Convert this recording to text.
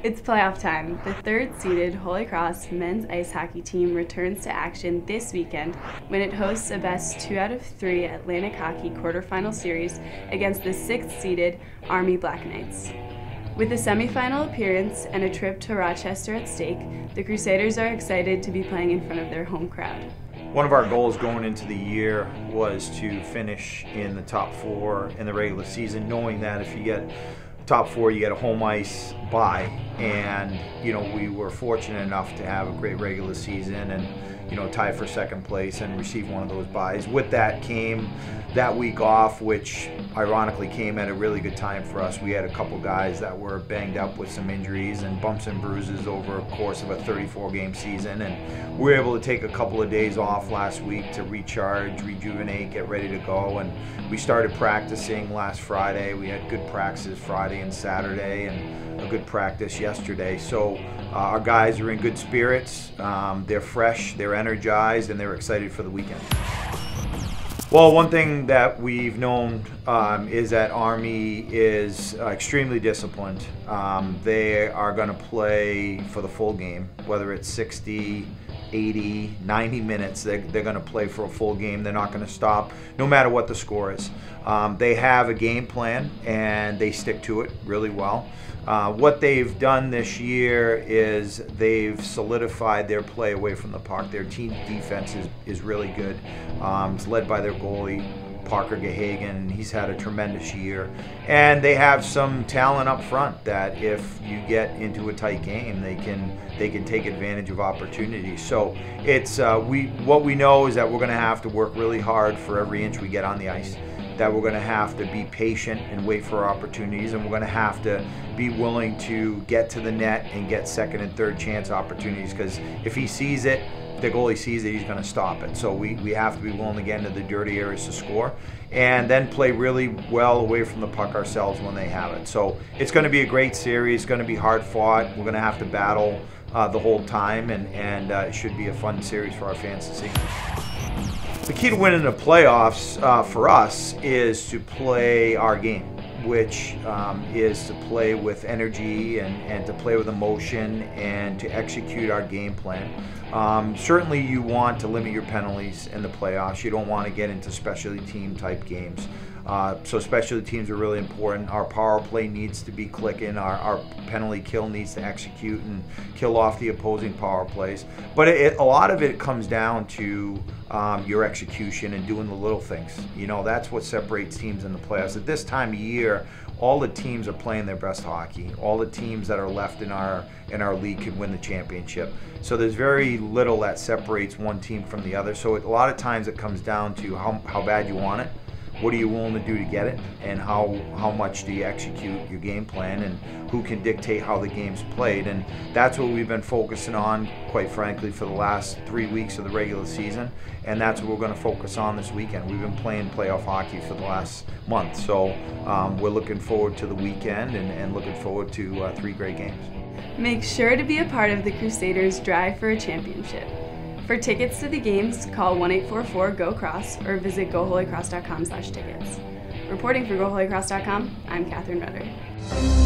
It's playoff time. The third-seeded Holy Cross men's ice hockey team returns to action this weekend when it hosts a best 2 out of 3 Atlantic Hockey quarterfinal series against the sixth-seeded Army Black Knights. With a semifinal appearance and a trip to Rochester at stake, the Crusaders are excited to be playing in front of their home crowd. One of our goals going into the year was to finish in the top 4 in the regular season, knowing that if you get top 4, you get a home ice bye, and we were fortunate enough to have a great regular season and tie for second place and receive one of those byes. With that came that week off, which ironically came at a really good time for us. We had a couple guys that were banged up with some injuries and bumps and bruises over a course of a 34-game season, and we were able to take a couple of days off last week to recharge, rejuvenate, get ready to go. And we started practicing last Friday. We had good practices Friday and Saturday and a good practice yesterday. So our guys are in good spirits. They're fresh, they're energized, and they're excited for the weekend. Well, one thing that we've known is that Army is extremely disciplined. They are going to play for the full game, whether it's 60, 80, 90 minutes. They're going to play for a full game. They're not going to stop, no matter what the score is. They have a game plan, and they stick to it really well. What they've done this year is they've solidified their play away from the puck. Their team defense is really good. It's led by their goalie, Parker Gahagan. He's had a tremendous year. And they have some talent up front that if you get into a tight game, they can take advantage of opportunities. So it's what we know is that we're going to have to work really hard for every inch we get on the ice, that we're going to have to be patient and wait for opportunities, and we're going to have to be willing to get to the net and get second and third chance opportunities, because if he sees it, the goalie sees it, he's going to stop it. So we have to be willing to get into the dirty areas to score, and then play really well away from the puck ourselves when they have it. So it's going to be a great series. It's going to be hard fought. We're going to have to battle the whole time, and it should be a fun series for our fans to see. The key to winning the playoffs for us is to play our game, which is to play with energy and to play with emotion and to execute our game plan. Certainly you want to limit your penalties in the playoffs. You don't want to get into specialty team type games. So specialty teams are really important. Our power play needs to be clicking. Our penalty kill needs to execute and kill off the opposing power plays. But a lot of it comes down to your execution and doing the little things. That's what separates teams in the playoffs. At this time of year, all the teams are playing their best hockey. All the teams that are left in our league can win the championship. So there's very little that separates one team from the other. So a lot of times it comes down to how bad you want it, what are you willing to do to get it, and how much do you execute your game plan, and who can dictate how the game's played. And that's what we've been focusing on, quite frankly, for the last 3 weeks of the regular season, and that's what we're going to focus on this weekend. We've been playing playoff hockey for the last month, so we're looking forward to the weekend and looking forward to 3 great games. Make sure to be a part of the Crusaders' drive for a championship. For tickets to the games, call 1-844-GO-CROSS or visit goholycross.com/tickets. Reporting for goholycross.com, I'm Catherine Rutter.